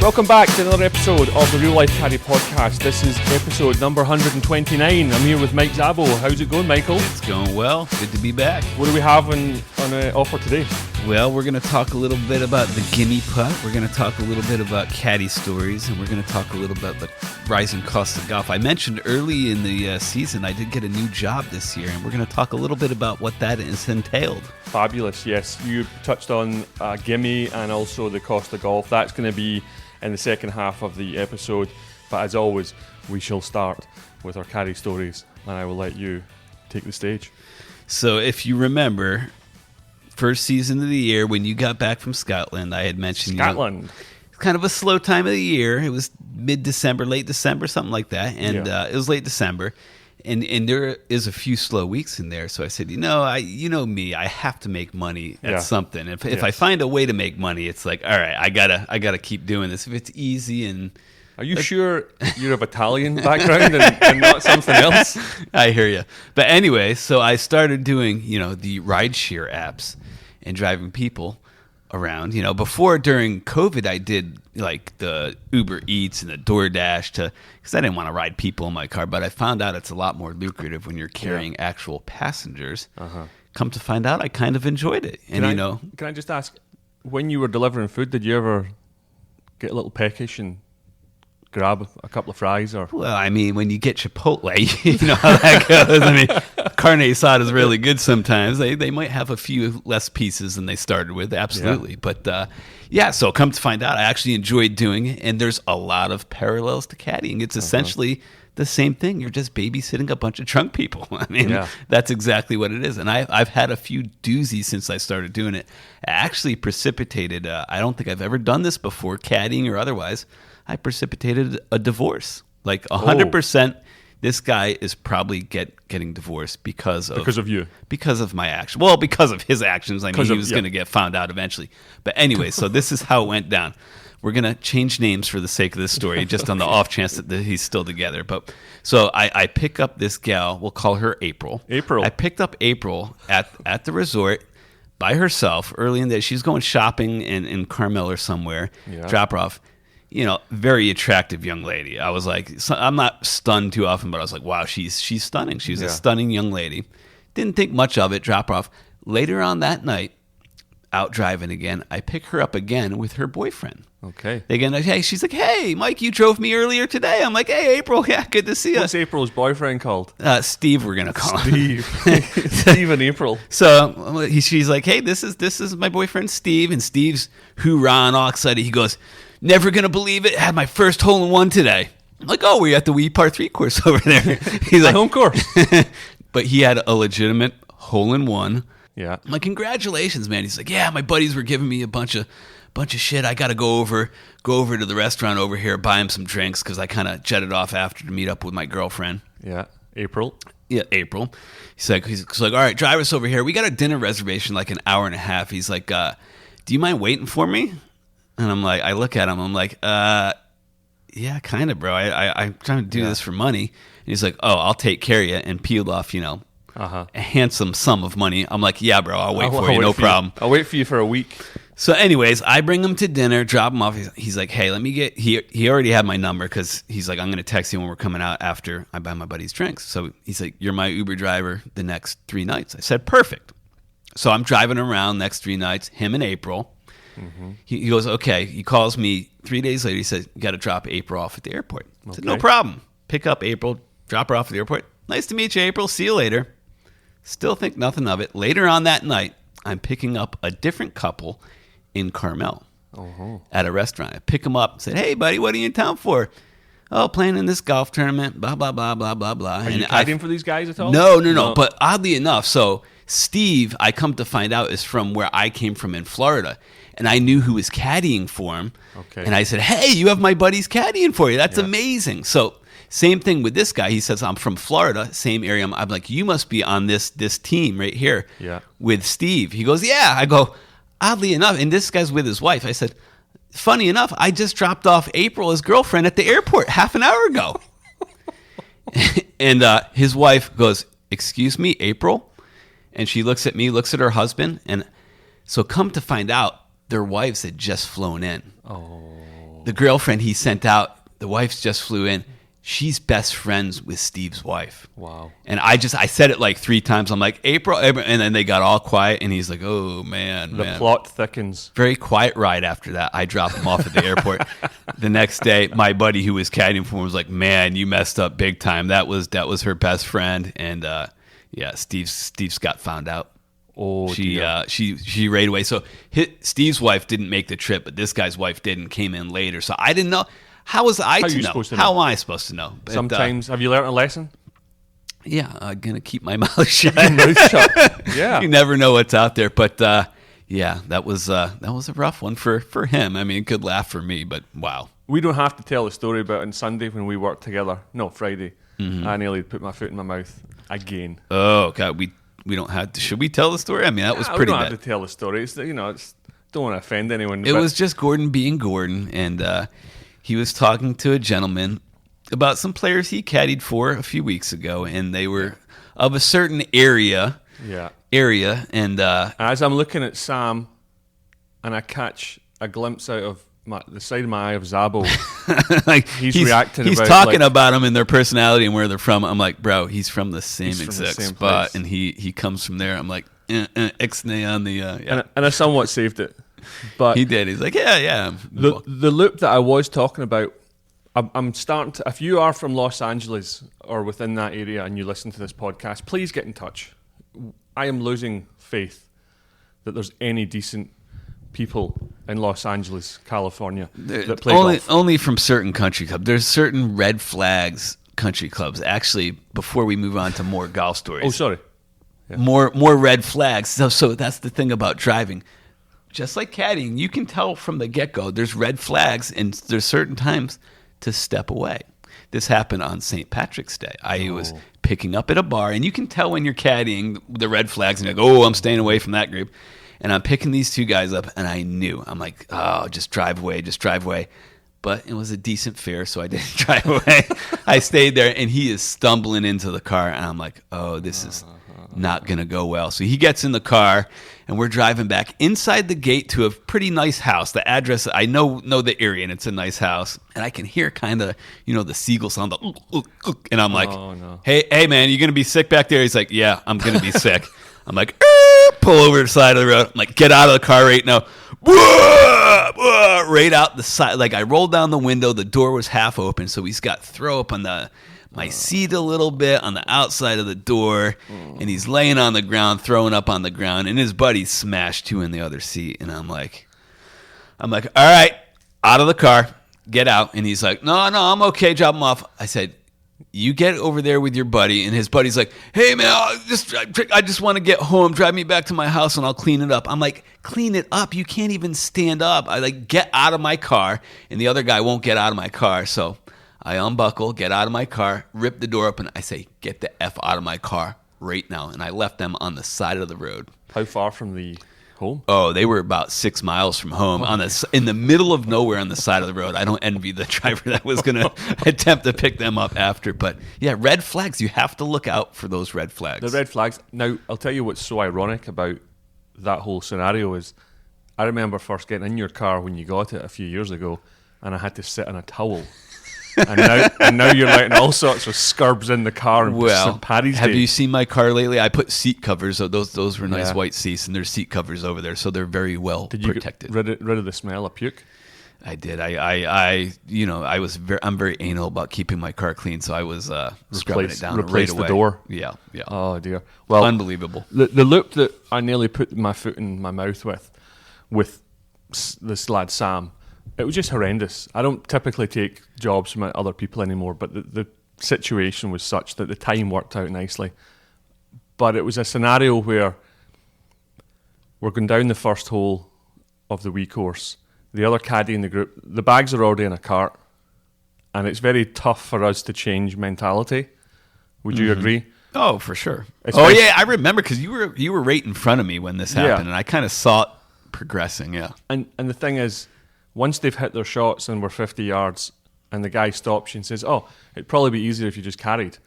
Welcome back to another episode of the Real Life Caddie podcast. This is episode number 129. I'm here with Mike Zabbo. How's it going, Michael? It's going well. Good to be back. What do we have on offer today? Well, we're going to talk a little bit about the gimmie putt. We're going to talk a little bit about caddy stories, and we're going to talk a little bit about the rising cost of golf. I mentioned early in the season I did get a new job this year, and we're going to talk a little bit about what that has entailed. Fabulous, yes. You touched on gimmie and also the cost of golf. That's going to be in the second half of the episode. But as always, we shall start with our caddy stories, and I will let you take the stage. So if you remember, first season of the year, when you got back from Scotland, I had mentioned Scotland. Kind of a slow time of the year. It was mid-December, late December, something like that. And it was late December. And there is a few slow weeks in there. So I said, you know me, I have to make money at something. If I find a way to make money, it's like, all right, I gotta keep doing this. If it's easy and... Are you sure you're of Italian background and not something else? I hear you. But anyway, so I started doing, the rideshare apps and driving people around. Before, during COVID, I did like the Uber Eats and the DoorDash because I didn't want to ride people in my car. But I found out it's a lot more lucrative when you're carrying actual passengers. Come to find out, I kind of enjoyed it. And can I just ask, when you were delivering food, did you ever get a little peckish and grab a couple of fries? Or well, I mean, when you get Chipotle, you know how that goes. I mean, carne asada is really good sometimes. They might have a few less pieces than they started with, absolutely. But so come to find out, I actually enjoyed doing it, and there's a lot of parallels to caddying. It's essentially the same thing. You're just babysitting a bunch of drunk people. I mean, that's exactly what it is. And I've had a few doozies since I started doing it. It actually precipitated, I don't think I've ever done this before, caddying or otherwise. I precipitated a divorce. Like 100%, this guy is probably getting divorced because of you. Because of my action. Well, because of his actions. I mean, he was going to get found out eventually. But anyway, so this is how it went down. We're going to change names for the sake of this story, just on the off chance that he's still together. But so I pick up this gal. We'll call her April. April. I picked up April at the resort by herself early in the day. She's going shopping in Carmel or somewhere. Yeah. Drop her off. Very attractive young lady. I was like, I'm not stunned too often, but I was like, wow, she's stunning. She's a stunning young lady. Didn't think much of it, drop her off. Later on that night, out driving again, I pick her up again with her boyfriend. Okay. Again, she's like, hey, Mike, you drove me earlier today. I'm like, hey, April, yeah, good to see you. What's April's boyfriend called? Steve, we're going to call him. Steve and April. So she's like, hey, this is my boyfriend, Steve. And Steve's hoorah and all excited. He goes, never going to believe it. Had my first hole-in-one today. I'm like, oh, we're at the Wee Par 3 course over there. He's like, home course. But he had a legitimate hole-in-one. Yeah. I'm like, congratulations, man. He's like, yeah, my buddies were giving me a bunch of shit. I got to go over to the restaurant over here, buy him some drinks because I kind of jetted off after to meet up with my girlfriend. Yeah. April. Yeah, April. He's like, all right, drive us over here. We got a dinner reservation like an hour and a half. He's like, do you mind waiting for me? And I'm like, I look at him. I'm like, yeah, kind of, bro. I'm trying to do this for money. And he's like, oh, I'll take care of you, and peeled off, a handsome sum of money. I'm like, yeah, bro, I'll wait for you, no problem. I'll wait for you for a week. So anyways, I bring him to dinner, drop him off. He's like, hey, let me get, he already had my number because he's like, I'm going to text you when we're coming out after I buy my buddy's drinks. So he's like, you're my Uber driver the next 3 nights. I said, perfect. So I'm driving around next 3 nights, him and April. Mm-hmm. He goes, okay. He calls me 3 days later. He says, you got to drop April off at the airport. I said, no problem. Pick up April, drop her off at the airport. Nice to meet you, April. See you later. Still think nothing of it. Later on that night, I'm picking up a different couple in Carmel at a restaurant. I pick them up and said, hey, buddy, what are you in town for? Oh, playing in this golf tournament, blah, blah, blah, blah, blah, blah. Are you caddying for these guys at all? No. But oddly enough, so Steve, I come to find out, is from where I came from in Florida. And I knew who was caddying for him. Okay. And I said, hey, you have my buddies caddying for you. That's amazing. So same thing with this guy. He says, I'm from Florida, same area. I'm like, you must be on this team right here with Steve. He goes, yeah. I go, oddly enough, and this guy's with his wife. I said, funny enough, I just dropped off April, his girlfriend, at the airport half an hour ago. And his wife goes, excuse me, April? And she looks at me, looks at her husband. And so come to find out, their wives had just flown in. Oh. The girlfriend he sent out, the wife's just flew in. She's best friends with Steve's wife. Wow. And I said it like 3 times. I'm like, April, and then they got all quiet, and he's like, oh, man. The plot thickens. Very quiet ride after that. I dropped him off at the airport. The next day, my buddy who was caddying for him was like, man, you messed up big time. That was her best friend. And, Steve's got found out. Oh, she raided away. So Steve's wife didn't make the trip, but this guy's wife did and came in later. So I didn't know. How was I to know? How am I supposed to know? But, sometimes, have you learned a lesson? Yeah, I'm going to keep my mouth shut. Yeah. You never know what's out there. But, that was a rough one for him. I mean, good laugh for me, but wow. We don't have to tell the story about on Sunday when we worked together. No, Friday. Mm-hmm. I nearly put my foot in my mouth again. Oh, God. We don't have to. Should we tell the story? I mean, that was pretty bad. We don't have to tell the story. It's, don't want to offend anyone. It was just Gordon being Gordon, and he was talking to a gentleman about some players he caddied for a few weeks ago, and they were of a certain area. Yeah. And as I'm looking at Sam, and I catch a glimpse out of the side of my eye of Zabbo, like he's reacting. He's talking about them and their personality and where they're from. I'm like, bro, he's from the same exact spot, place. And he comes from there. I'm like, ixnay on the. And I somewhat saved it. But he did. He's like, yeah. The loop that I was talking about, I'm starting to. If you are from Los Angeles or within that area and you listen to this podcast, please get in touch. I am losing faith that there's any decent people in Los Angeles, California, that play golf. Only from certain country clubs. There's certain red flags country clubs. Actually, before we move on to more golf stories. Oh, sorry. Yeah. More red flags. So that's the thing about driving. Just like caddying, you can tell from the get-go there's red flags, and there's certain times to step away. This happened on St. Patrick's Day. I was picking up at a bar, and you can tell when you're caddying the red flags, and you're like, oh, I'm staying away from that group. And I'm picking these 2 guys up, and I knew. I'm like, oh, just drive away. But it was a decent fare, so I didn't drive away. I stayed there, and he is stumbling into the car, and I'm like, oh, this is not going to go well. So he gets in the car, and we're driving back inside the gate to a pretty nice house. The address, I know the area, and it's a nice house. And I can hear kind of, the seagull sound, and I'm like, hey, man, you going to be sick back there? He's like, yeah, I'm going to be sick. I'm like, pull over to the side of the road. I'm like, get out of the car right now. Right out the side. Like, I rolled down the window. The door was half open, so he's got throw up on my seat a little bit on the outside of the door, and he's laying on the ground, throwing up on the ground, and his buddy smashed 2 in the other seat. And I'm like, all right, out of the car, get out. And he's like, no, I'm okay, drop him off. I said, you get over there with your buddy. And his buddy's like, hey, man, I just want to get home. Drive me back to my house, and I'll clean it up. I'm like, clean it up? You can't even stand up. I get out of my car, and the other guy won't get out of my car. So I unbuckle, get out of my car, rip the door open. I say, get the F out of my car right now. And I left them on the side of the road. How far from the home? Oh, they were about 6 miles from home, in the middle of nowhere on the side of the road. I don't envy the driver that was going to attempt to pick them up after. But yeah, red flags. You have to look out for those red flags. The red flags. Now, I'll tell you what's so ironic about that whole scenario is I remember first getting in your car when you got it a few years ago, and I had to sit on a towel. and now you're letting all sorts of scurbs in the car and St. Paddy's Day. Have you seen my car lately? I put seat covers. So those were nice white seats, and there's seat covers over there, so they're very well protected. Did you get rid of the smell of puke? I did. I'm very anal about keeping my car clean, so I was scrubbing it down right away. The door. Yeah. Oh dear. Well, unbelievable. The loop that I nearly put my foot in my mouth with this lad Sam. It was just horrendous. I don't typically take jobs from other people anymore, but the situation was such that the time worked out nicely. But it was a scenario where we're going down the first hole of the wee course. The other caddy in the group, the bags are already in a cart, and it's very tough for us to change mentality. Would you agree? Oh, for sure. I remember because you were right in front of me when this happened, and I kind of saw it progressing. Yeah, and the thing is, once they've hit their shots and we're 50 yards, and the guy stops you and says, "Oh, it'd probably be easier if you just carried."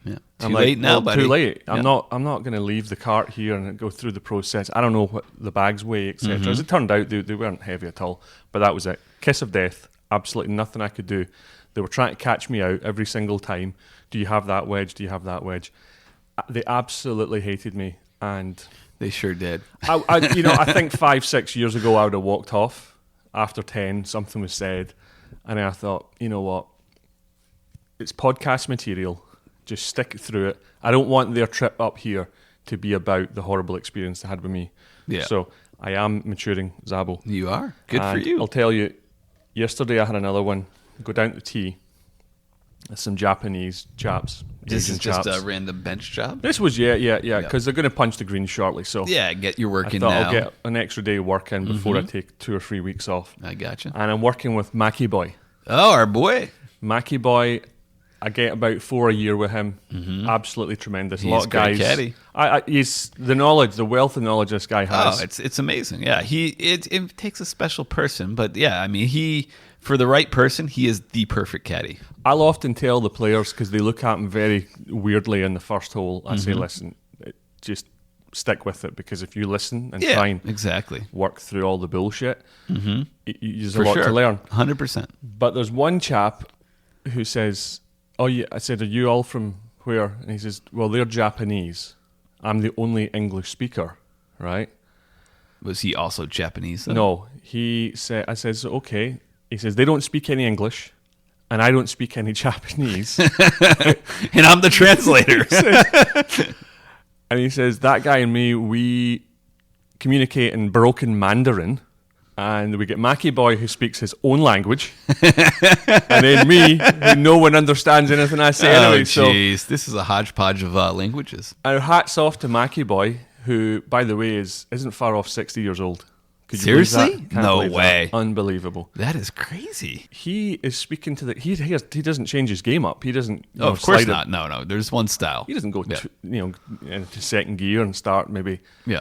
Yeah, too late now, buddy. Too late. I'm not going to leave the cart here and go through the process. I don't know what the bags weigh, etc. As it turned out, they weren't heavy at all. But that was it. Kiss of death. absolutely nothing I could do. They were trying to catch me out every single time. Do you have that wedge? Do you have that wedge? They absolutely hated me, and They sure did. I think 5-6 years ago I would have walked off after 10. Something was said, and I thought, you know what? It's podcast material. Just stick it through it. I don't want their trip up here to be about the horrible experience they had with me. Yeah. So I am maturing, Zabbo. You are. Good for And you. I'll tell you, yesterday I had another one. Go down to the tee. Some Japanese chaps. This Asian is just chaps. a random bench job? This was, yeah, because they're going to punch the green shortly. So Yeah, get your work I in thought now. I'll get an extra day work in before I take 2 or 3 weeks off. I gotcha. And I'm working with Mackie Boy. Oh, our boy. Mackie Boy, I get about 4 a year with him. Absolutely tremendous. He's a lot of a great guys. caddy. He's the knowledge, the wealth of knowledge this guy has. Oh, it's amazing. Yeah, it takes a special person, but yeah, I mean, for the right person, he is the perfect caddy. I'll often tell the players, because they look at him very weirdly in the first hole, I say, listen, just stick with it, because if you listen and try and exactly. work through all the bullshit, there's a For lot sure. to learn. 100%. But there's one chap who says, oh yeah, I said, are you all from where? And he says, well, they're Japanese. I'm the only English speaker, right? Was he also Japanese, though? No, I says, okay. He says, they don't speak any English, and I don't speak any Japanese. And I'm the translator. And he says, that guy and me, we communicate in broken Mandarin, and we get Mackie Boy, who speaks his own language, and then me, who no one understands anything I say anyway. Jeez, this is a hodgepodge of languages. So hats off to Mackie Boy, who, by the way, isn't far off 60 years old. Could you believe Seriously? that? Can't No believe that. way. Unbelievable. That is crazy. He is speaking to he doesn't change his game up. He doesn't. Oh, of course slide it. not. No, there's one style. He doesn't go Yeah. into second gear and start maybe. Yeah.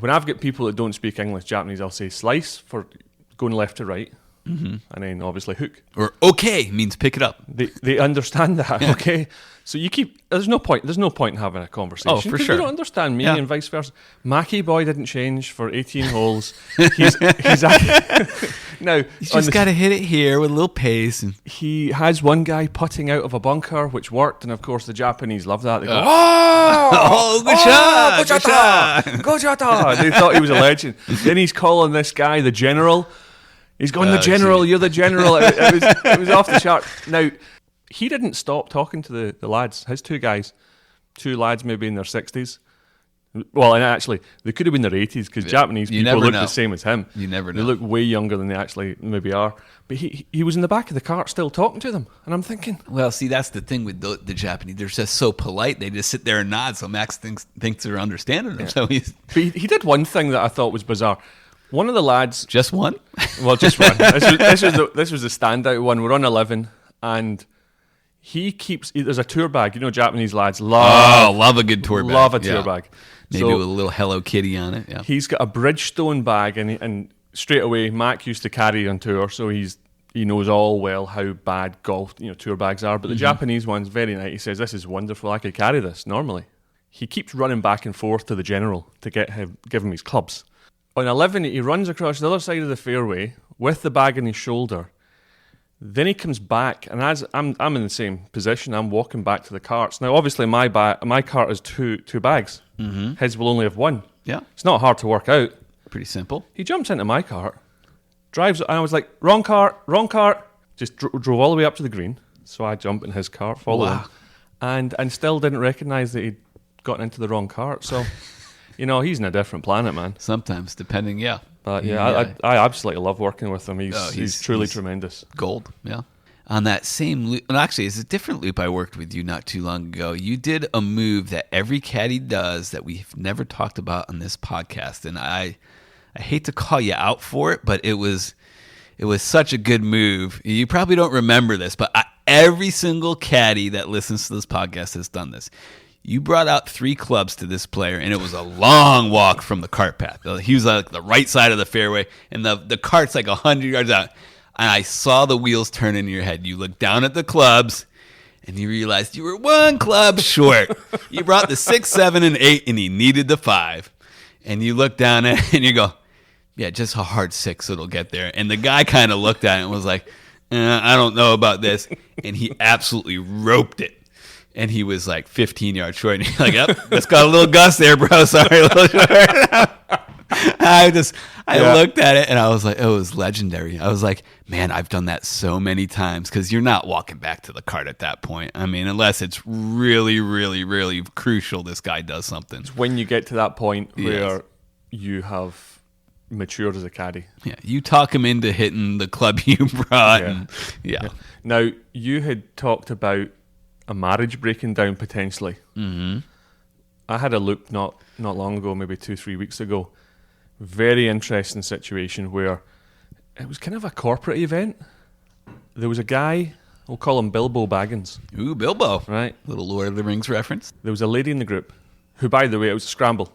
When I've got people that don't speak English, Japanese, I'll say slice for going left to right, and then obviously hook. Or okay means pick it up. They understand that. Okay, so you keep. There's no point in having a conversation. Oh, for 'cause sure. They don't understand me, Yeah. and vice versa. Mackie Boy didn't change for 18 holes. Now You just got to hit it here with a little pace. And he has one guy putting out of a bunker, which worked, and of course the Japanese love that. They go, "Oh, good shot, good shot, good shot!" They thought he was a legend. Then he's calling this guy the general. He's going, the general. You're the general. It was off the chart. Now he didn't stop talking to the lads. His two lads maybe in their 60s. Well, and actually, they could have been their 80s, because Japanese You people never look know. the same as him. You never know. They look way younger than they actually maybe are. But he was in the back of the cart still talking to them. And I'm thinking... well, see, that's the thing with the Japanese. They're just so polite. They just sit there and nod. So Max thinks they're understanding him. So he's But he did one thing that I thought was bizarre. One of the lads... just one. Well, just one. This was the standout one. We're on 11, and he keeps... There's a tour bag. You know, Japanese lads Love a good tour bag. love a tour Yeah. bag. Maybe So with a little Hello Kitty on it. Yeah. he's got a Bridgestone bag, and straight away, Mac used to carry on tour, so he knows all well how bad golf tour bags are. But the Japanese one's very nice. He says, "This is wonderful. I could carry this normally." He keeps running back and forth to the general to give him his clubs. On 11, he runs across the other side of the fairway with the bag on his shoulder. Then he comes back, and as I'm in the same position, I'm walking back to the carts. Now, obviously, my cart has two bags. His will only have one. Yeah. It's not hard to work out. Pretty simple. He jumps into my cart, drives, and I was like, wrong cart. Just drove all the way up to the green. So I jump in his cart, follow him, and still didn't recognise that he'd gotten into the wrong cart. So, he's in a different planet, man. Sometimes, depending, yeah. But I absolutely love working with him. He's truly tremendous. Gold, yeah. On that same loop, and actually, it's a different loop I worked with you not too long ago. You did a move that every caddy does that we've never talked about on this podcast, and I hate to call you out for it, but it was such a good move. You probably don't remember this, but every single caddy that listens to this podcast has done this. You brought out 3 clubs to this player, and it was a long walk from the cart path. He was like the right side of the fairway, and the cart's like 100 yards out. And I saw the wheels turn in your head. You looked down at the clubs, and you realized you were 1 club short. You brought the 6, 7, and 8, and he needed the 5. And you look down at it, and you go, Yeah, just a hard 6, it'll get there. And the guy kind of looked at it and was like, I don't know about this. And he absolutely roped it. And he was like 15 yards short. And he's like, yep, that's got a little gust there, bro. Sorry, a little short. I looked at it and I was like, oh, it was legendary. I was like, man, I've done that so many times, because you're not walking back to the cart at that point. I mean, unless it's really, really, really crucial this guy does something. It's when you get to that point where you have matured as a caddy. Yeah, you talk him into hitting the club you brought. Yeah. Now, you had talked about a marriage breaking down potentially. Mm-hmm. I had a loop not long ago, maybe 2-3 weeks ago. Very interesting situation where it was kind of a corporate event. There was a guy, we'll call him Bilbo Baggins. Ooh, Bilbo. Right. Little Lord of the Rings reference. There was a lady in the group who, by the way, it was a scramble.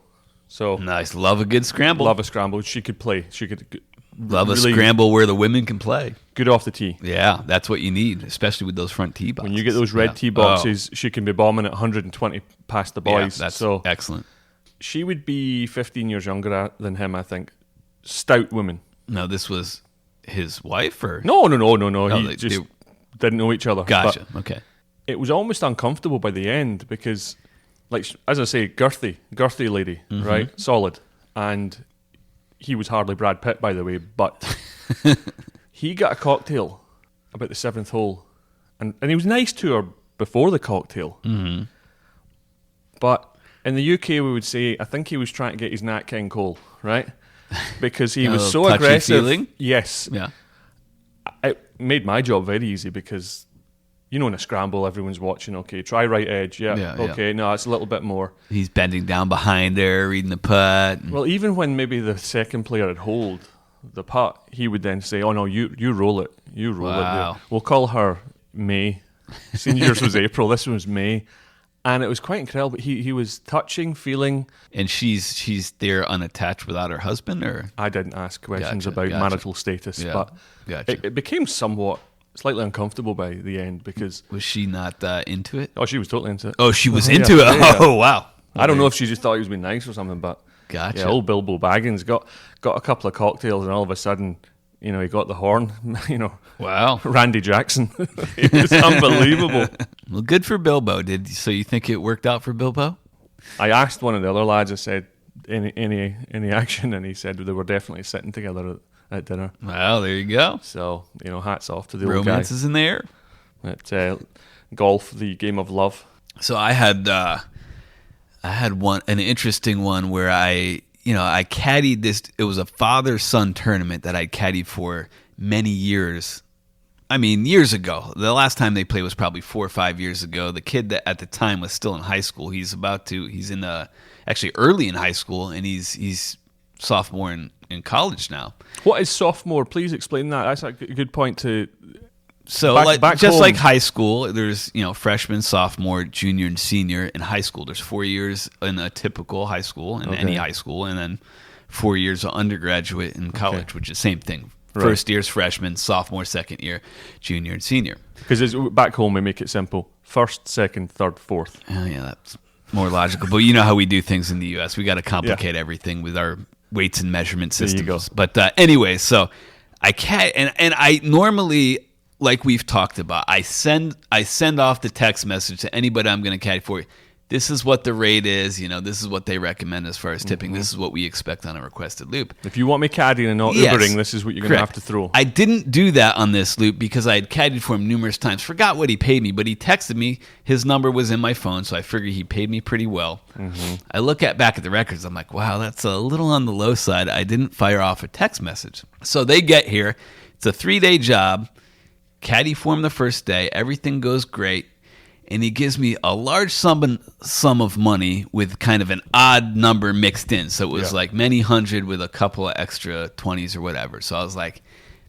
So nice. Love a good scramble. Love a scramble. She could play. She could love a scramble where the women can play. Good off the tee. Yeah, that's what you need, especially with those front tee boxes. When you get those red tee boxes, she can be bombing at 120 past the boys. Yeah, that's so excellent. She would be 15 years younger than him, I think. Stout woman. No, this was his wife, or no. they just didn't know each other. Gotcha. But okay. It was almost uncomfortable by the end because, like, as I say, girthy lady, right? Solid. And he was hardly Brad Pitt, by the way, but he got a cocktail about the 7th hole, and he was nice to her before the cocktail. Mm-hmm. But in the UK, we would say, I think he was trying to get his Nat King Cole, right? Because he was so aggressive. Feeling? Yes. Yeah. It made my job very easy because, you know, in a scramble, everyone's watching. Okay, try right edge. Yeah. Okay, no, it's a little bit more. He's bending down behind her, reading the putt. Well, even when maybe the second player had hold the putt, he would then say, "Oh no, you roll it. You roll it." There. We'll call her May. Seniors was April. This one was May. And it was quite incredible. He was touching, feeling. And she's there unattached without her husband, or? I didn't ask questions about marital status, but it became somewhat slightly uncomfortable by the end because... Was she not into it? Oh, she was totally into it. Oh, she was into it? Yeah. Oh, wow. I don't know if she just thought he was being nice or something, but... Gotcha. Yeah, old Bilbo Baggins got a couple of cocktails and all of a sudden... You know, he got the horn, you know. Wow. Randy Jackson. It was unbelievable. Well, good for Bilbo. So you think it worked out for Bilbo? I asked one of the other lads, I said, any action? And he said they were definitely sitting together at dinner. Well, there you go. So, you know, hats off to the old guy. Romance is in the air. At golf, the game of love. So I had an interesting one where I caddied this. It was a father-son tournament that I caddied for many years. I mean, years ago. The last time they played was probably 4 or 5 years ago. The kid that at the time was still in high school. He's actually early in high school, and he's sophomore in college now. What is sophomore? Please explain that. That's a good point to... So back just home. Like high school, there's freshman, sophomore, junior, and senior. In high school, there's 4 years in a typical high school, in any high school, and then 4 years of undergraduate in college, which is the same thing. Right. First year's freshman, sophomore, second year, junior, and senior. Because back home, we make it simple. First, second, third, fourth. Oh, yeah, that's more logical. But you know how we do things in the U.S. We got to complicate everything with our weights and measurement systems. There you go. But anyway, so I I normally... Like we've talked about, I send off the text message to anybody I'm going to caddy for. This is what the rate is. This is what they recommend as far as tipping. This is what we expect on a requested loop. If you want me caddying and not Ubering, this is what you're going to have to throw. I didn't do that on this loop because I had caddied for him numerous times. Forgot what he paid me, but he texted me. His number was in my phone, so I figured he paid me pretty well. Mm-hmm. I look back at the records. I'm like, wow, that's a little on the low side. I didn't fire off a text message. So they get here. It's a 3-day job. Caddy for him the first day. Everything goes great. And he gives me a large sum of money with kind of an odd number mixed in. So it was like many hundred with a couple of extra 20s or whatever. So I was like,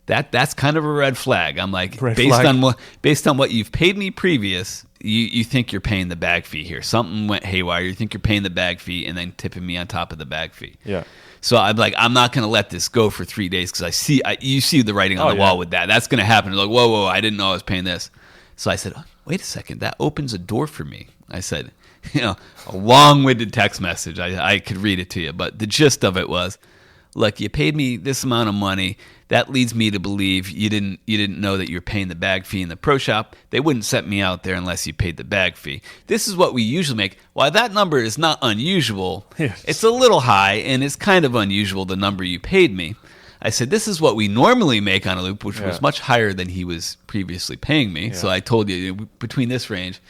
that's kind of a red flag. I'm like, based on what you've paid me previous, you think you're paying the bag fee here. Something went haywire. You think you're paying the bag fee and then tipping me on top of the bag fee. Yeah. So I'm like, I'm not going to let this go for 3 days because you see the writing on the wall with that. That's going to happen. They're like, whoa, I didn't know I was paying this. So I said, wait a second, that opens a door for me. I said, a long-winded text message. I could read it to you, but the gist of it was, look, you paid me this amount of money. That leads me to believe you didn't know that you're paying the bag fee in the pro shop. They wouldn't set me out there unless you paid the bag fee. This is what we usually make. While that number is not unusual, yes. It's a little high, and it's kind of unusual, the number you paid me. I said, this is what we normally make on a loop, which was much higher than he was previously paying me. Yeah. So I told you, between this range.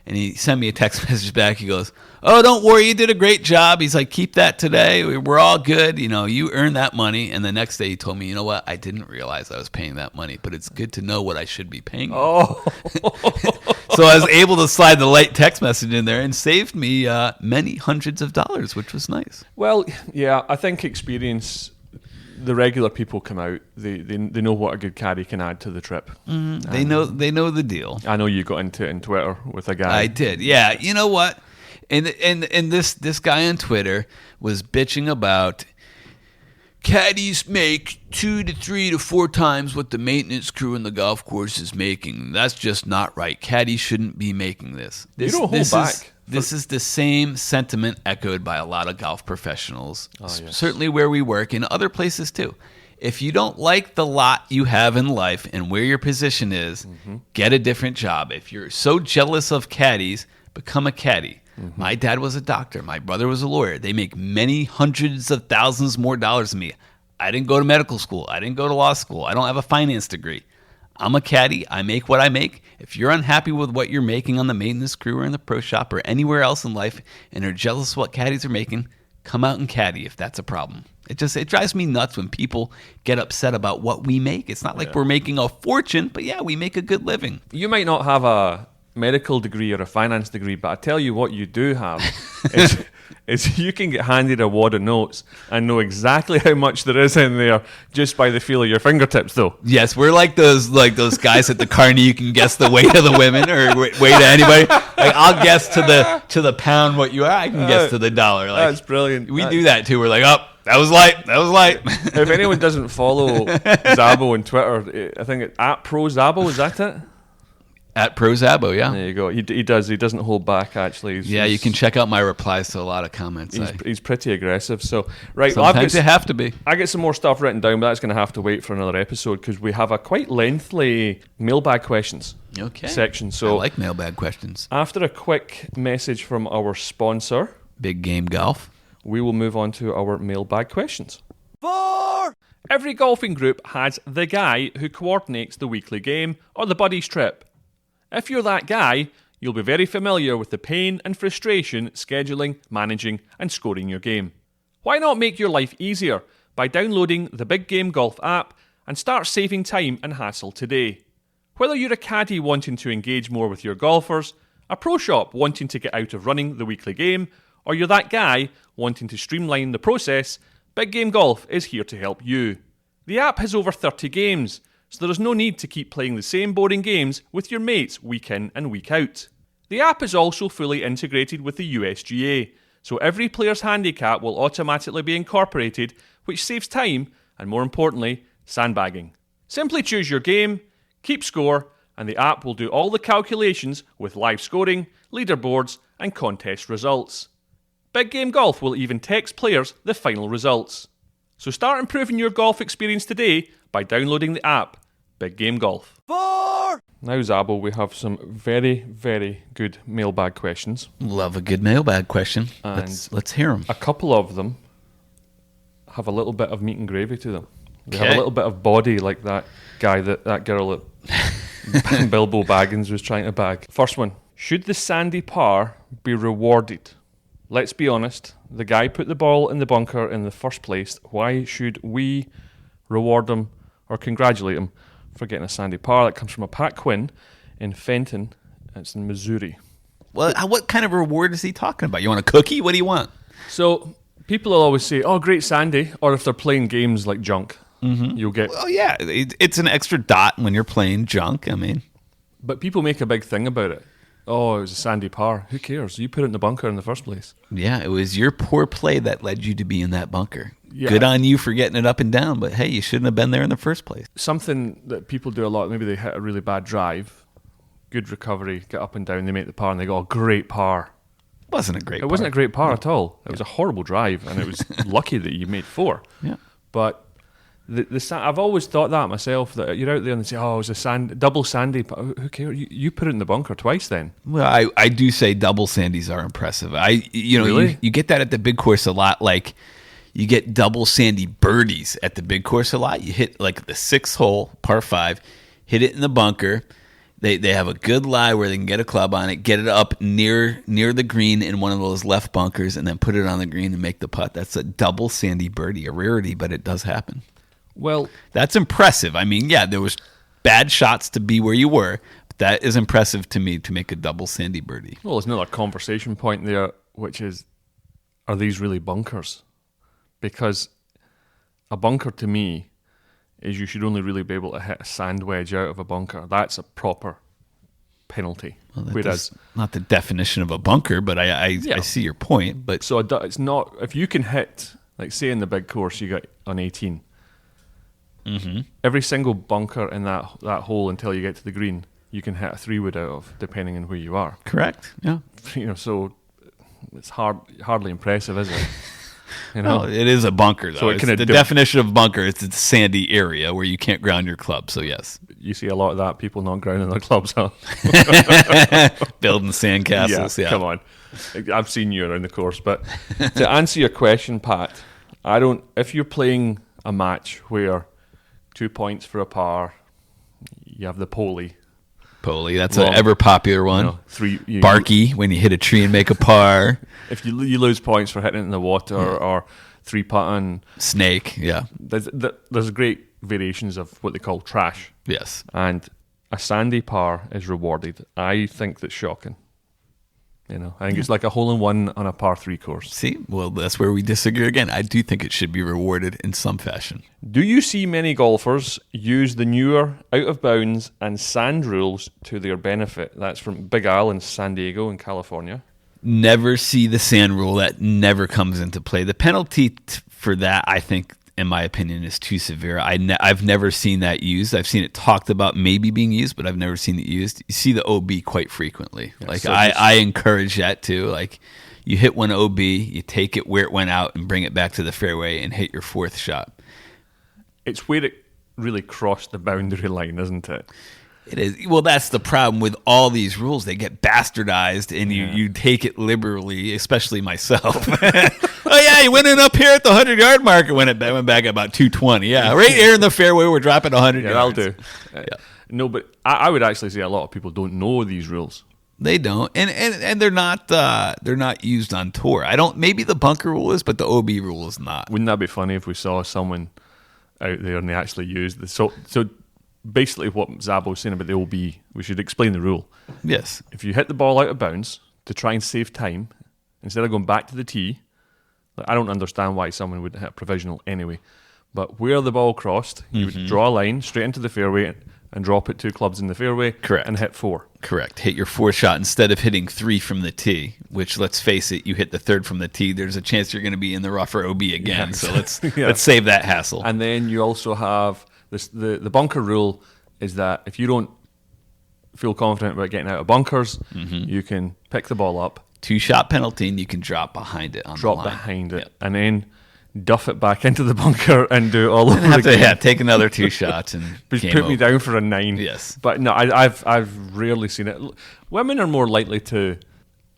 And he sent me a text message back. He goes, oh, don't worry, you did a great job. He's like, keep that today. We're all good. You earned that money. And the next day he told me, you know what? I didn't realize I was paying that money, but it's good to know what I should be paying. Oh. So I was able to slide the late text message in there and saved me many hundreds of dollars, which was nice. Well, yeah, I think experience... The regular people come out. They know what a good caddy can add to the trip. Mm-hmm. They know the deal. I know you got into it on Twitter with a guy. I did. Yeah. You know what? And this guy on Twitter was bitching about caddies make 2 to 3 to 4 times what the maintenance crew in the golf course is making. That's just not right. Caddies shouldn't be making this. You don't hold back. This is the same sentiment echoed by a lot of golf professionals, certainly where we work, and other places too. If you don't like the lot you have in life and where your position is, get a different job. If you're so jealous of caddies, become a caddy. Mm-hmm. My dad was a doctor. My brother was a lawyer. They make many hundreds of thousands more dollars than me. I didn't go to medical school. I didn't go to law school. I don't have a finance degree. I'm a caddy. I make what I make. If you're unhappy with what you're making on the maintenance crew or in the pro shop or anywhere else in life and are jealous of what caddies are making, come out and caddy if that's a problem. It drives me nuts when people get upset about what we make. It's not like we're making a fortune, but we make a good living. You might not have a medical degree or a finance degree, but I tell you what you do have is you can get handed a wad of notes and know exactly how much there is in there just by the feel of your fingertips, though. Yes, we're like those guys at the carny. You can guess the weight of the women or weight of anybody. Like I'll guess to the pound what you are. I can guess to the dollar. Like, that's brilliant. We do that too. We're like, oh, that was light. If anyone doesn't follow Zabbo on Twitter, I think it's at Pro Zabbo. Is that it? At Pro Zabbo, yeah. There you go. He does. He doesn't hold back, actually. You can check out my replies to a lot of comments. He's pretty aggressive. So, right. Sometimes they have to be. I get some more stuff written down, but that's going to have to wait for another episode because we have a quite lengthy mailbag questions section. So I like mailbag questions. After a quick message from our sponsor, Big Game Golf, we will move on to our mailbag questions. Every golfing group has the guy who coordinates the weekly game or the buddies trip. If you're that guy, you'll be very familiar with the pain and frustration scheduling, managing, and scoring your game. Why not make your life easier by downloading the Big Game Golf app and start saving time and hassle today? Whether you're a caddy wanting to engage more with your golfers, a pro shop wanting to get out of running the weekly game, or you're that guy wanting to streamline the process, Big Game Golf is here to help you. The app has over 30 games, so there is no need to keep playing the same boring games with your mates week in and week out. The app is also fully integrated with the USGA, so every player's handicap will automatically be incorporated, which saves time and, more importantly, sandbagging. Simply choose your game, keep score, and the app will do all the calculations with live scoring, leaderboards, and contest results. Big Game Golf will even text players the final results. So start improving your golf experience today by downloading the app, Big Game Golf. Now, Zabbo, we have some very, very good mailbag questions. Love a good mailbag question. Let's hear them. A couple of them have a little bit of meat and gravy to them. They have a little bit of body like that guy, that girl that Bilbo Baggins was trying to bag. First one. Should the sandy par be rewarded? Let's be honest. The guy put the ball in the bunker in the first place. Why should we reward him or congratulate him for getting a sandy par? That comes from a Pat Quinn in Fenton. It's in Missouri. Well, what kind of reward is he talking about? You want a cookie? What do you want? So people will always say, oh, great sandy. Or if they're playing games like junk, you'll get... Oh, yeah. It's an extra dot when you're playing junk. I mean... But people make a big thing about it. Oh, it was a sandy par. Who cares? You put it in the bunker in the first place. Yeah, it was your poor play that led you to be in that bunker. Yeah. Good on you for getting it up and down, but hey, you shouldn't have been there in the first place. Something that people do a lot, maybe they hit a really bad drive, good recovery, get up and down, they make the par, and they go, oh, great par. It wasn't a great par. It wasn't a great par at all. It was a horrible drive, and it was lucky that you made 4. Yeah. But I've always thought that myself, that you're out there and they say, oh, it's a double sandy. Who cares? You put it in the bunker twice then. Well, I do say double sandies are impressive. Really? You get that at the big course a lot. Like, you get double sandy birdies at the big course a lot. You hit like the 6th hole, par 5, hit it in the bunker. They have a good lie where they can get a club on it, get it up near the green in one of those left bunkers, and then put it on the green and make the putt. That's a double sandy birdie, a rarity, but it does happen. Well, that's impressive. I mean, yeah, there was bad shots to be where you were, but that is impressive to me to make a double sandy birdie. Well, there's another conversation point there, which is, are these really bunkers? Because a bunker to me is you should only really be able to hit a sand wedge out of a bunker. That's a proper penalty. Well, Whereas, not the definition of a bunker, but I see your point. But so it's not, if you can hit, like say in the big course you got on 18, every single bunker in that hole until you get to the green, you can hit a 3-wood out of, depending on where you are. Correct. Yeah. So it's hardly impressive, is it? Well, it is a bunker, though. So the definition of bunker is it's a sandy area where you can't ground your club. So yes, you see a lot of that. People not grounding their clubs, huh? Building sandcastles. Yeah, come on. I've seen you around the course, but to answer your question, Pat, if you're playing a match where 2 points for a par, you have the Poli. That's an ever popular one. Barky, when you hit a tree and make a par. If you lose points for hitting it in the water or 3-putting. Snake, yeah. There's great variations of what they call trash. Yes. And a sandy par is rewarded. I think that's shocking. I think it's like a hole-in-one on a par 3 course. See, well, that's where we disagree again. I do think it should be rewarded in some fashion. Do you see many golfers use the newer out-of-bounds and sand rules to their benefit? That's from Big Al in San Diego in California. Never see the sand rule. That never comes into play. The penalty for that, I think, in my opinion, is too severe. I've never seen that used. I've seen it talked about maybe being used, but I've never seen it used. You see the OB quite frequently. Yeah, I encourage that too. Like, you hit one OB, you take it where it went out and bring it back to the fairway and hit your 4th shot. It's where it really crossed the boundary line, isn't it? It is. Well, that's the problem with all these rules. They get bastardized, and you take it liberally, especially myself. Oh, yeah, he went in up here at the 100-yard mark and went back at about 220. Yeah, right here in the fairway, we're dropping 100 yards. That'll do. No, but I would actually say a lot of people don't know these rules. They don't, and they're not used on tour. Maybe the bunker rule is, but the OB rule is not. Wouldn't that be funny if we saw someone out there and they actually used this? So basically what Zabbo's saying about the OB, we should explain the rule. Yes. If you hit the ball out of bounds to try and save time, instead of going back to the tee, I don't understand why someone would hit a provisional anyway, but where the ball crossed, you would draw a line straight into the fairway and drop it 2 clubs in the fairway. Correct. And hit 4. Correct. Hit your 4th shot instead of hitting 3 from the tee, which, let's face it, you hit the 3rd from the tee, there's a chance you're going to be in the rough or OB again. So let's save that hassle. And then you also have the bunker rule is that if you don't feel confident about getting out of bunkers, you can pick the ball up. 2-shot penalty, and you can drop behind it on the line. Drop behind it, and then duff it back into the bunker and do it all over again. Take another 2 shots and put me down for a 9. Yes. But no, I've rarely seen it. Women are more likely to,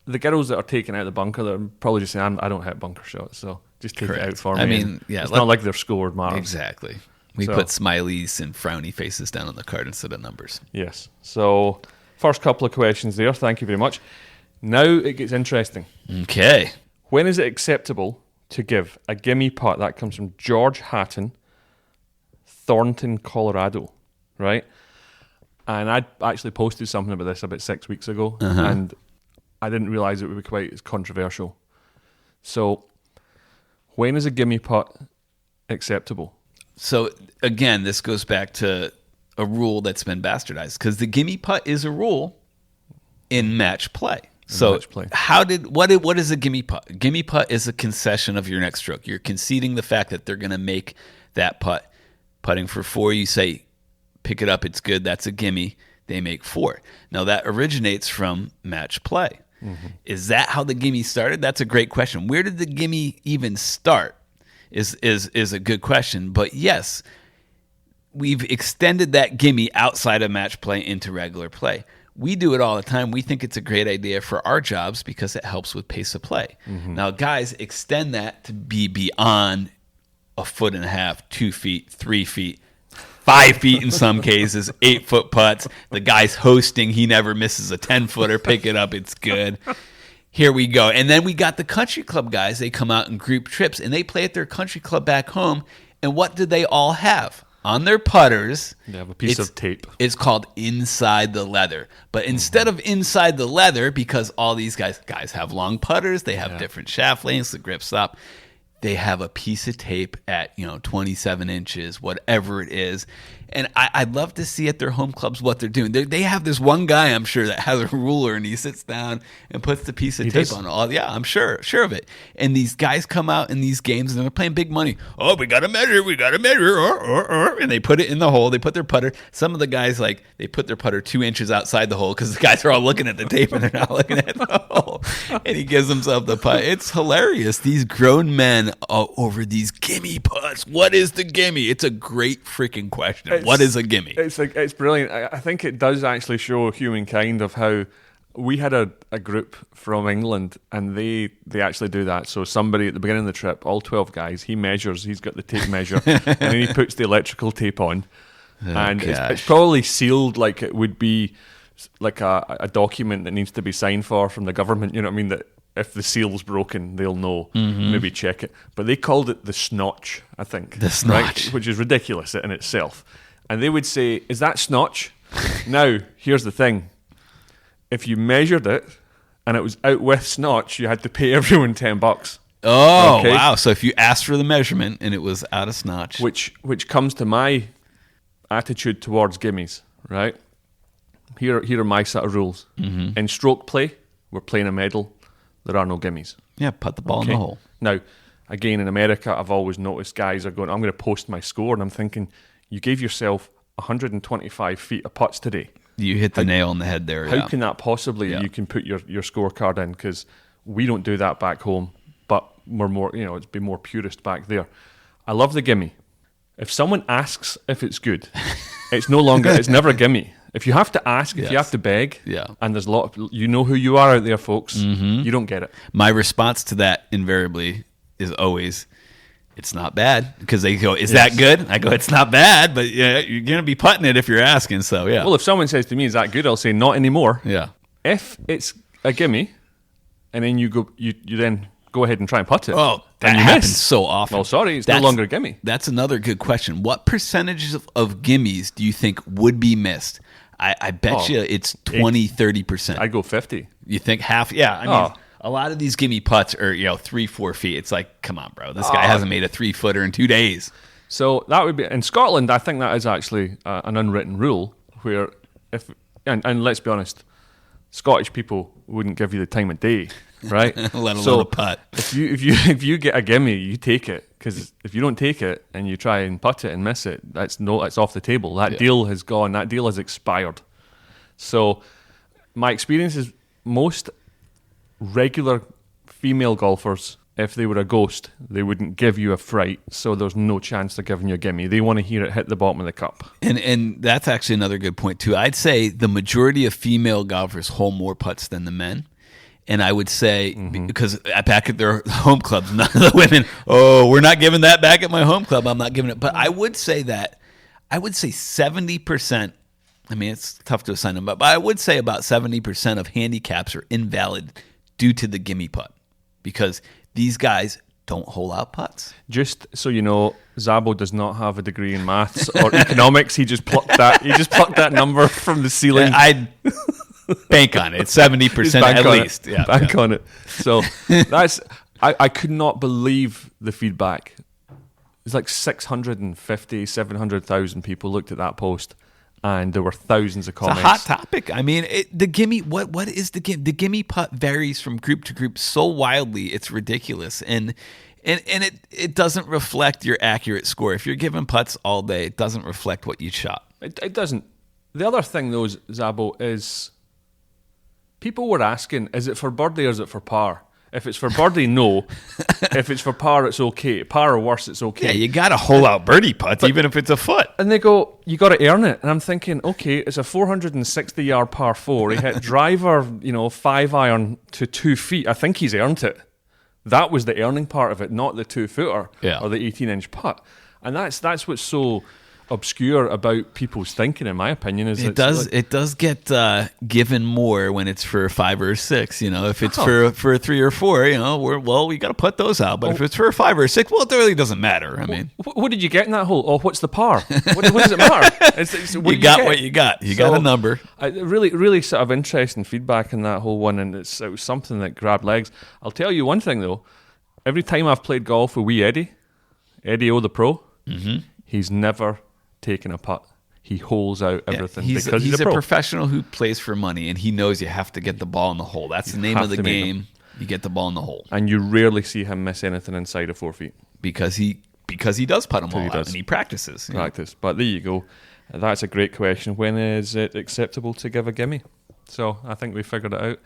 the girls that are taking out the bunker, they're probably just saying, I don't hit bunker shots, so just take it out for me. I mean, yeah. It's not like their score matters. Exactly. We put smileys and frowny faces down on the card instead of numbers. Yes. So, first couple of questions there. Thank you very much. Now it gets interesting. Okay. When is it acceptable to give a gimme putt? That comes from George Hatton, Thornton, Colorado, right? And I actually posted something about this about 6 weeks ago, and I didn't realize it would be quite as controversial. So, when is a gimme putt acceptable? So, again, this goes back to a rule that's been bastardized, because the gimme putt is a rule in match play. What is a gimme putt? Gimme putt is a concession of your next stroke. You're conceding the fact that they're going to make that putt. Putting for 4, you say, pick it up, it's good, that's a gimme. They make 4. Now, that originates from match play. Is that how the gimme started? That's a great question. Where did the gimme even start? is a good question. But yes, we've extended that gimme outside of match play into regular play. We do it all the time. We think it's a great idea for our jobs because it helps with pace of play. Now, guys, extend that to be beyond 1.5 feet, 2 feet, 3 feet, 5 feet in some cases, 8-foot putts. The guy's hosting. He never misses a 10-footer. Pick it up. It's good. Here we go. And then we got the country club guys. They come out in group trips, and they play at their country club back home. And what do they all have? On their putters, they have a piece of tape. It's called inside the leather. But instead of inside the leather, because all these guys have long putters, they have different shaft lengths, the grip stop, they have a piece of tape at 27 inches, whatever it is. And I'd love to see at their home clubs what they're doing. They have this one guy, I'm sure, that has a ruler, and he sits down and puts the piece of tape on all. Yeah, I'm sure of it. And these guys come out in these games, and they're playing big money. Oh, we got to measure. And they put it in the hole. They put their putter. Some of the guys, they put their putter 2 inches outside the hole because the guys are all looking at the tape, and they're not looking at the hole. And he gives himself the putt. It's hilarious. These grown men over these gimme putts. What is the gimme? It's a great freaking question. What is a gimme? It's brilliant. I think it does actually show humankind of how we had a group from England, and they actually do that. So somebody at the beginning of the trip, all 12 guys, he measures. He's got the tape measure, and then he puts the electrical tape on, and it's probably sealed like it would be like a document that needs to be signed for from the government. You know what I mean? That if the seal's broken, they'll know. Maybe check it. But they called it the snotch, I think. The snotch. Right? Which is ridiculous in itself. And they would say, is that snotch? Now, here's the thing. If you measured it and it was out with snotch, you had to pay everyone $10. Oh, okay? Wow. So if you asked for the measurement and it was out of snotch. Which comes to my attitude towards gimmies, right? Here are my set of rules. In stroke play, we're playing a medal. There are no gimmies. Yeah, put the ball in the hole. Now, again, in America, I've always noticed guys are going, I'm going to post my score, and I'm thinking, you gave yourself 125 feet of putts today. You hit the nail on the head there. How can that possibly, you can put your scorecard in, because we don't do that back home, but we're more, it's been more purist back there. I love the gimme. If someone asks if it's good, it's never a gimme. If you have to ask, if you have to beg, and there's a lot of, you know who you are out there, folks, you don't get it. My response to that invariably is always, it's not bad, because they go, is that good? I go, it's not bad, but you're going to be putting it if you're asking, so yeah. Well, if someone says to me, is that good? I'll say, not anymore. Yeah. If it's a gimme, and then you then go ahead and try and putt it. Oh, that happens so often. Well, sorry, it's no longer a gimme. That's another good question. What percentages of gimmies do you think would be missed? I bet you it's 20, 30%. I'd go 50. You think half? Yeah, I mean, a lot of these gimme putts are 3-4 feet. It's like, come on, bro, this guy hasn't made a 3-footer in 2 days. So that would be in Scotland. I think that is actually an unwritten rule where and let's be honest, Scottish people wouldn't give you the time of day, right? Let alone a putt. If you get a gimme, you take it, because if you don't take it and you try and putt it and miss it, it's off the table. That deal has gone. That deal has expired. So my experience is most regular female golfers, if they were a ghost, they wouldn't give you a fright, so there's no chance they're giving you a gimme. They want to hear it hit the bottom of the cup. And that's actually another good point, too. I'd say the majority of female golfers hole more putts than the men. And I would say, because back at their home clubs, none of the women, we're not giving that back at my home club. I'm not giving it. But I would say 70%, I mean, it's tough to assign them, but I would say about 70% of handicaps are invalid due to the gimme putt, because these guys don't hole out putts. Just so you know, Zabbo does not have a degree in maths or economics. He just plucked that number from the ceiling. I'd bank on it. 70% at least. Yeah, bank on it. So that's I could not believe the feedback. It's like 650, 700,000 people looked at that post, and there were thousands of comments. It's a hot topic. I mean, the gimme. What is the gimme? The gimme putt varies from group to group so wildly. It's ridiculous, and it doesn't reflect your accurate score. If you're giving putts all day, it doesn't reflect what you shot. It doesn't. The other thing, though, Zabbo, is people were asking, is it for birdie or is it for par? If it's for birdie, no. If it's for par, it's okay. Par or worse, it's okay. Yeah, you got to hole out birdie putts, even if it's a foot. And they go, you got to earn it. And I'm thinking, okay, it's a 460-yard par 4. He hit driver, 5-iron to 2 feet. I think he's earned it. That was the earning part of it, not the 2-footer or the 18-inch putt. And that's what's so obscure about people's thinking, in my opinion. It does get given more when it's for a 5 or a 6. If it's for a 3 or 4, we got to put those out. But if it's for a 5 or a 6, well, it really doesn't matter. I mean, what did you get in that hole? Oh, what's the par? What does it matter? You got what you got. You got a number. Really, really sort of interesting feedback in that whole one, and it was something that grabbed legs. I'll tell you one thing though. Every time I've played golf with wee Eddie O the pro, he's never taking a putt. He holes out everything because he's a professional who plays for money, and he knows you have to get the ball in the hole. That's the name of the game. You get the ball in the hole, and you rarely see him miss anything inside of 4 feet because he does putt them all out, and he practices. But there you go. That's a great question. When is it acceptable to give a gimme? So I think we figured it out.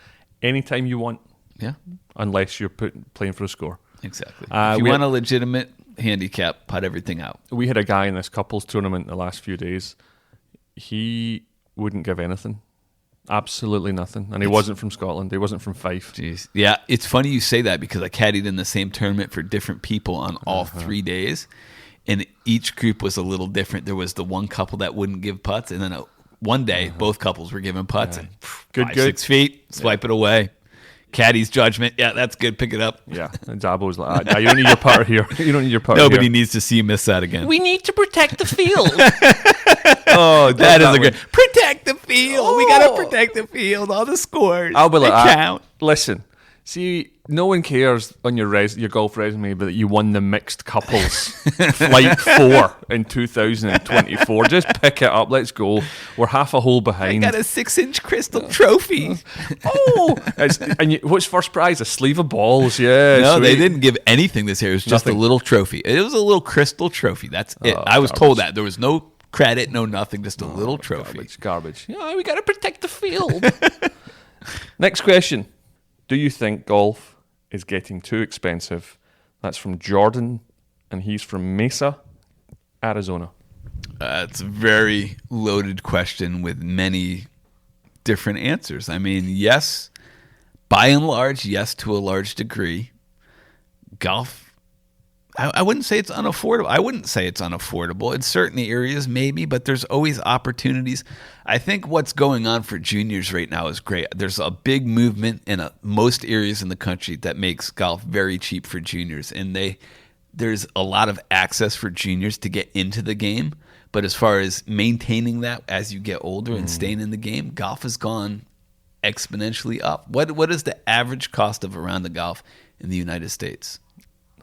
Anytime you want. Yeah. Unless you're playing for a score. Exactly. If you want a legitimate handicap, putt everything out. We had a guy in this couples tournament the last few days. He wouldn't give anything. Absolutely nothing. And he wasn't from Scotland. He wasn't from Fife. Jeez. Yeah, it's funny you say that because I caddied in the same tournament for different people on all 3 days. And each group was a little different. There was the one couple that wouldn't give putts. And then one day, both couples were giving putts. And 6 feet, swipe it away. Caddie's judgment. Yeah, that's good. Pick it up. Yeah. And Zabbo's like, you don't need your putter here. You don't need your putter Nobody here. needs to see you miss that again. We need to protect the field. That is a good. Protect the field. We got to protect the field. All the scores. I'll be like, count. Listen, see, no one cares on your golf resume that you won the mixed couples flight 4 in 2024. Just pick it up. Let's go. We're half a hole behind. I got a 6-inch crystal trophy. What's first prize? A sleeve of balls. Yeah. No, sweet. they didn't give anything this year. It was just a little trophy. It was a little crystal trophy. That's it. I was told that. There was no credit, no nothing, just a little trophy. Garbage. Yeah, we got to protect the field. Next question. Do you think golf is getting too expensive? That's from Jordan, and he's from Mesa, Arizona. It's a very loaded question with many different answers. I mean, yes, by and large, yes, to a large degree. Golf, I wouldn't say it's unaffordable. I wouldn't say it's unaffordable. In certain areas, maybe, but there's always opportunities. I think what's going on for juniors right now is great. There's a big movement in most areas in the country that makes golf very cheap for juniors, and there's a lot of access for juniors to get into the game. But as far as maintaining that as you get older and staying in the game, golf has gone exponentially up. What is the average cost of a round of golf in the United States?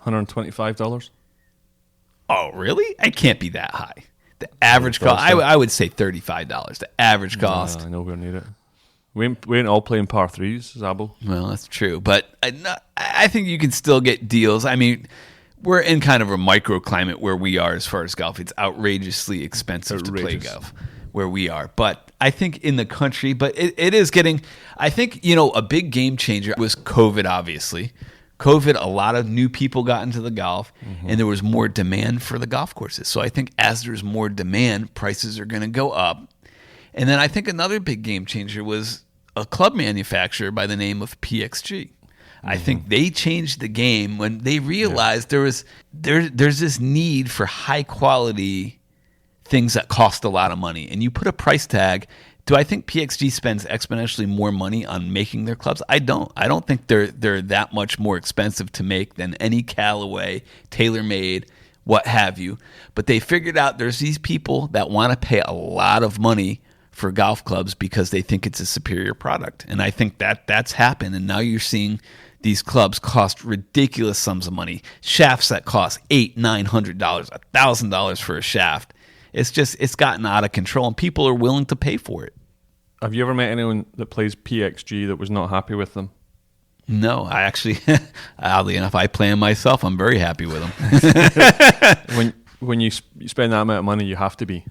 $125. Oh, really? It can't be that high. The average cost, I would say $35. The average cost. I know we'll need it. We ain't all playing par 3s, Zabbo. Well, that's true. But I think you can still get deals. I mean, we're in kind of a microclimate where we are as far as golf. It's outrageously expensive to play golf where we are. But I think in the country, but it is getting, I think, a big game changer was COVID, obviously. COVID, a lot of new people got into the golf, and there was more demand for the golf courses. So I think as there's more demand, prices are going to go up. And then I think another big game changer was a club manufacturer by the name of PXG. I think they changed the game when they realized there's this need for high quality things that cost a lot of money. And you put a price tag. Do I think PXG spends exponentially more money on making their clubs? I don't. I don't think they're that much more expensive to make than any Callaway, TaylorMade, what have you. But they figured out there's these people that want to pay a lot of money for golf clubs because they think it's a superior product. And I think that's happened. And now you're seeing these clubs cost ridiculous sums of money. Shafts that cost $800, $900, $1,000 for a shaft. It's gotten out of control, and people are willing to pay for it. Have you ever met anyone that plays PXG that was not happy with them? No, I actually, oddly enough, I play them myself. I'm very happy with them. When you spend that amount of money, you have to be.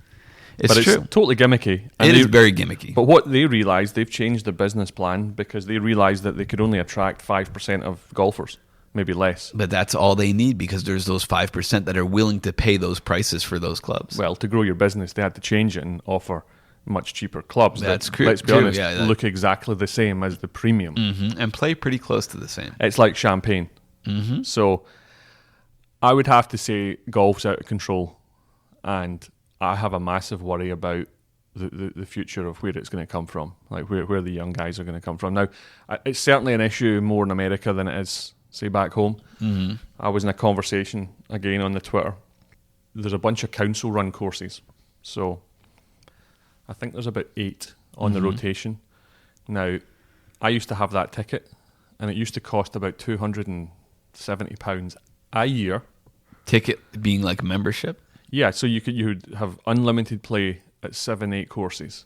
It's but true. it's totally gimmicky. It is very gimmicky. But what they realised, they've changed the business plan because they realised that they could only attract 5% of golfers, maybe less. But that's all they need because there's those 5% that are willing to pay those prices for those clubs. Well, to grow your business, they had to change it and offer much cheaper clubs. That's that, true. Let's be honest, Yeah, look exactly the same as the premium. And play pretty close to the same. It's like champagne. So I would have to say golf's out of control, and I have a massive worry about the future of where it's going to come from, like where the young guys are going to come from. Now, it's certainly an issue more in America than it is, say, back home. I was in a conversation, again, on the Twitter. There's a bunch of council-run courses. So I think there's about 8 on the rotation. Now, I used to have that ticket, and it used to cost about £270 a year. Ticket being like a membership? Yeah, so you'd have unlimited play at 7-8 courses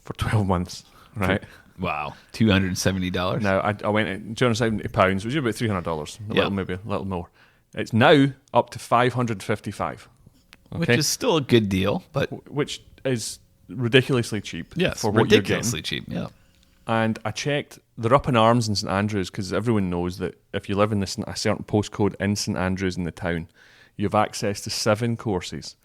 for 12 months, right? Wow. $270? Now, I went at £270, which is about $300, maybe a little more. It's now up to $555. Which is still a good deal, but... Which is ridiculously cheap yes, for what you're getting. Ridiculously cheap, yeah. And I checked, they're up in arms in St Andrews because everyone knows that if you live in a certain postcode in St Andrews in the town, you have access to 7 courses.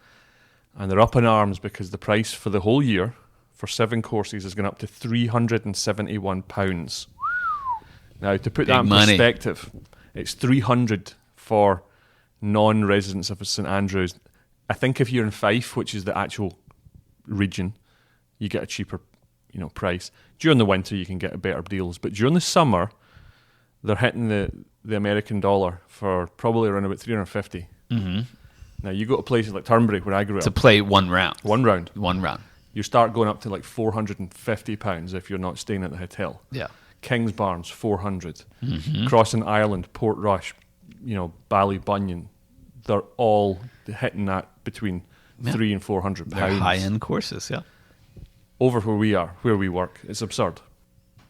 And they're up in arms because the price for the whole year for 7 courses is going up to £371. Now, to put that in perspective, it's $300 for non-residents of St Andrews. I think if you're in Fife, which is the actual region, you get a cheaper price. During the winter, you can get better deals. But during the summer, they're hitting the American dollar for probably around about $350. Now, you go to places like Turnberry, where I grew up. To play one round. One round. You start going up to like £450 if you're not staying at the hotel. Yeah. Kingsbarns, 400. Crossing Ireland, Portrush, Ballybunion, they're all hitting that between £300 and £400. They're high-end courses, yeah. Over where we work, it's absurd.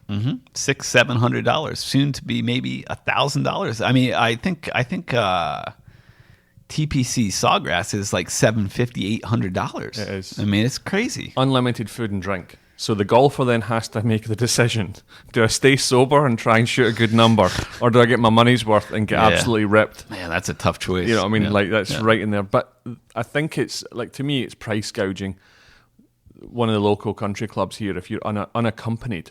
$600-700, soon to be maybe $1,000. I mean, I think TPC Sawgrass is like $750-800. It is. I mean, it's crazy. Unlimited food and drink. So the golfer then has to make the decision: do I stay sober and try and shoot a good number, or do I get my money's worth and get absolutely ripped? Man, that's a tough choice. You know what I mean? Like that's right in there. But I think it's like, to me, it's price gouging. One of the local country clubs here, if you're unaccompanied.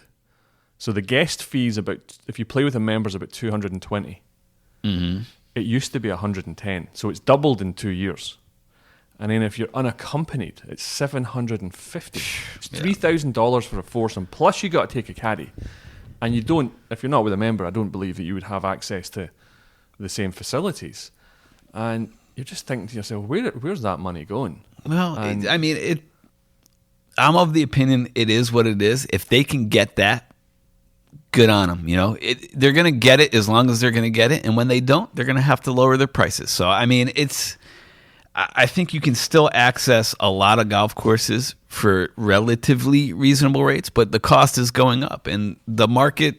So the guest fee is about, if you play with a member, is about 220. It used to be 110, so it's doubled in 2 years. And then if you're unaccompanied, it's $750. It's $3,000 for a foursome. Plus, you got to take a caddy, and you don't. If you're not with a member, I don't believe that you would have access to the same facilities. And you're just thinking to yourself, where's that money going? Well, I'm of the opinion it is what it is. If they can get that, good on them. They're going to get it as long as they're going to get it, and when they don't, they're going to have to lower their prices. So, I mean, I think you can still access a lot of golf courses for relatively reasonable rates, but the cost is going up, and the market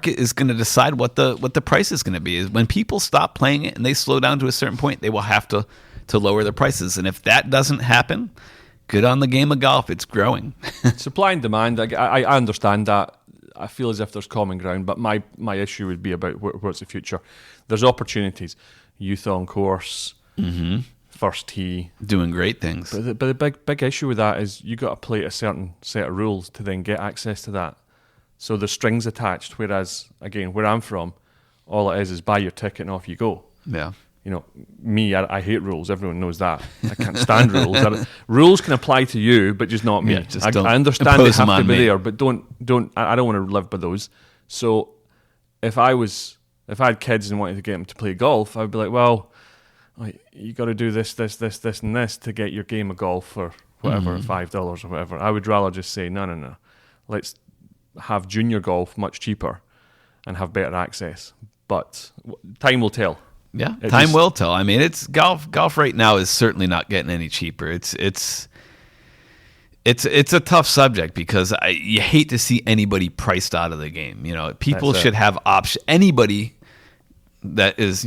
is going to decide what the price is going to be. When people stop playing it and they slow down to a certain point, they will have to lower their prices, and if that doesn't happen, good on the game of golf. It's growing. Supply and demand. I understand that. I feel as if there's common ground, but my issue would be about what's the future. There's opportunities. Youth on course, first tee. Doing great things. But the big issue with that is you got to play a certain set of rules to then get access to that. So there's strings attached, whereas, again, where I'm from, all it is buy your ticket and off you go. Yeah. Me, I hate rules. Everyone knows that. I can't stand rules. Rules can apply to you, but just not me. Yeah, just I understand they have to be there, but don't. I don't want to live by those. So if I had kids and wanted to get them to play golf, I would be like, well, you got to do this, and this to get your game of golf for whatever, $5 or whatever. I would rather just say, no. Let's have junior golf much cheaper and have better access. But time will tell. Yeah, time will tell. I mean, it's golf. Golf right now is certainly not getting any cheaper. It's a tough subject because you hate to see anybody priced out of the game. People should have options. Anybody that is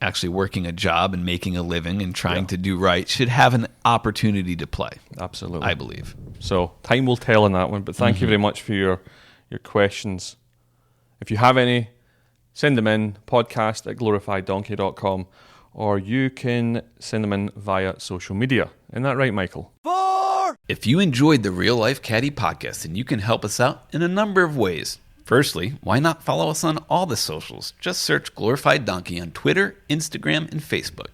actually working a job and making a living and trying to do right should have an opportunity to play. Absolutely. I believe. So time will tell on that one, but thank you very much for your questions. If you have any, send them in, podcast@glorifieddonkey.com, or you can send them in via social media. Isn't that right, Michael? If you enjoyed the Real Life Caddie podcast, then you can help us out in a number of ways. Firstly, why not follow us on all the socials? Just search Glorified Donkey on Twitter, Instagram, and Facebook.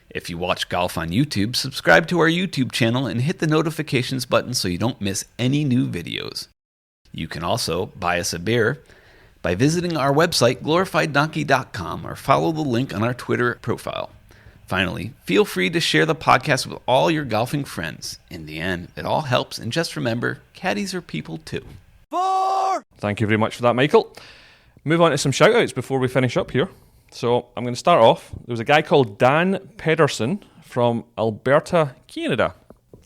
If you watch golf on YouTube, subscribe to our YouTube channel and hit the notifications button so you don't miss any new videos. You can also buy us a beer by visiting our website, glorifieddonkey.com, or follow the link on our Twitter profile. Finally, feel free to share the podcast with all your golfing friends. In the end, it all helps, and just remember, caddies are people too. Thank you very much for that, Michael. Move on to some shout-outs before we finish up here. So I'm going to start off. There was a guy called Dan Pedersen from Alberta, Canada.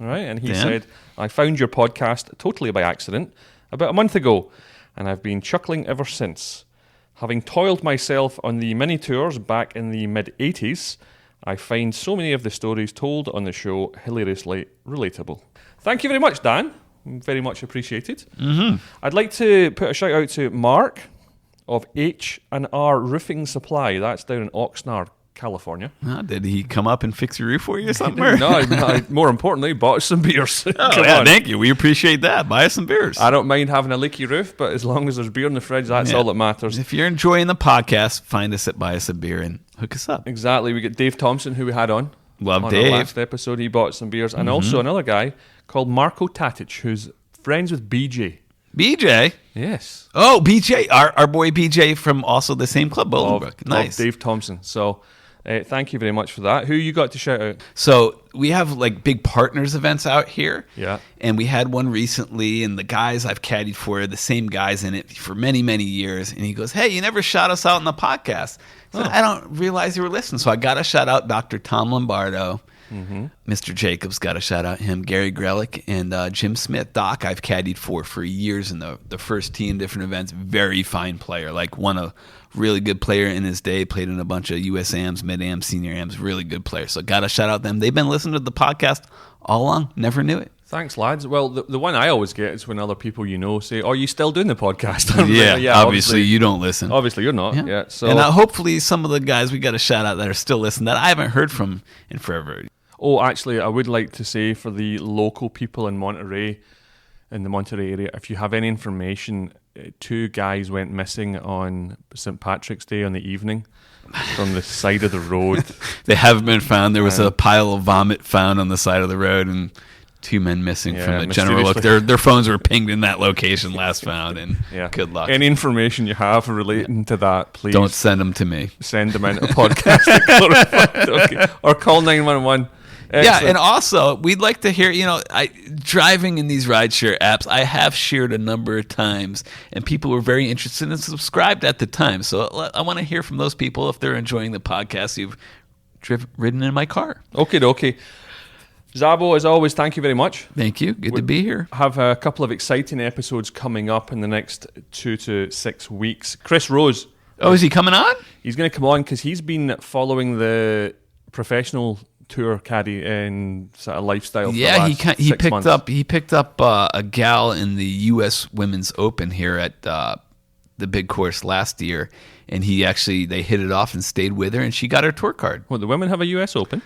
All right, and he said, I found your podcast totally by accident about a month ago, and I've been chuckling ever since. Having toiled myself on the mini tours back in the mid-80s, I find so many of the stories told on the show hilariously relatable. Thank you very much, Dan. Very much appreciated. I'd like to put a shout out to Mark of H&R Roofing Supply. That's down in Oxnard, California. Did he come up and fix your roof for you or something? No, more importantly, bought us some beers. Thank you. We appreciate that. Buy us some beers. I don't mind having a leaky roof, but as long as there's beer in the fridge, that's all that matters. If you're enjoying the podcast, find us at Buy Us a Beer and hook us up. Exactly. We got Dave Thompson, who we had on. Love on Dave. Our last episode, he bought some beers. And also another guy called Marco Tatic, who's friends with BJ. BJ? Yes. Oh, BJ. Our boy BJ from also the same club, Bolingbrook. Nice. Dave Thompson. So thank you very much for that. Who you got to shout out? So we have like big partners events out here. Yeah. And we had one recently, and the guys I've caddied for, the same guys in it for many, many years. And he goes, hey, you never shout us out in the podcast. I said, I don't realize you were listening. So I got to shout out Dr. Tom Lombardo. Mr. Jacobs, got to shout out him, Gary Grelick, and Jim Smith. Doc, I've caddied for years in the first tee in different events. Very fine player, like won a really good player in his day, played in a bunch of US AMs, mid AMs, senior AMs, really good player. So got to shout out them. They've been listening to the podcast all along. Never knew it. Thanks, lads. Well, the one I always get is when other people say, "Oh, you still doing the podcast?" yeah, obviously you don't listen. Obviously you're not. Yeah. So, and hopefully some of the guys we got to shout out that are still listening that I haven't heard from in forever. Oh, actually, I would like to say for the local people in Monterey, in the Monterey area, if you have any information, 2 guys went missing on St. Patrick's Day on the evening from the side of the road. They haven't been found. There was a pile of vomit found on the side of the road, and 2 men missing from a general look. Their phones were pinged in that location last found, and good luck. Any information you have relating to that, please don't send them to me. Send them in a podcast or call 911. Excellent. Yeah, and also we'd like to hear. Driving in these rideshare apps, I have shared a number of times, and people were very interested and subscribed at the time. So I want to hear from those people if they're enjoying the podcast. You've ridden in my car. Okay. Zabbo, as always, thank you very much. Thank you. Good to be here. Have a couple of exciting episodes coming up in the next 2 to 6 weeks. Chris Rose. Oh, is he coming on? He's going to come on because he's been following the professional tour caddy and sort of lifestyle. Yeah, he picked up a gal in the U.S. Women's Open here at the big course last year, and they hit it off and stayed with her, and she got her tour card. Well, the women have a U.S. Open.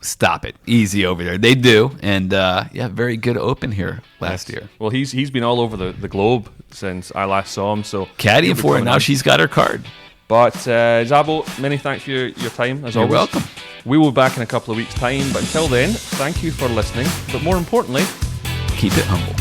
Stop it. Easy over there. They do. And, very good Open here last year. Well, he's been all over the globe since I last saw him. So caddying for her. Now she's got her card. But, Zabbo, many thanks for your time, as always. You're welcome. We will be back in a couple of weeks' time. But until then, thank you for listening. But more importantly, keep it humble.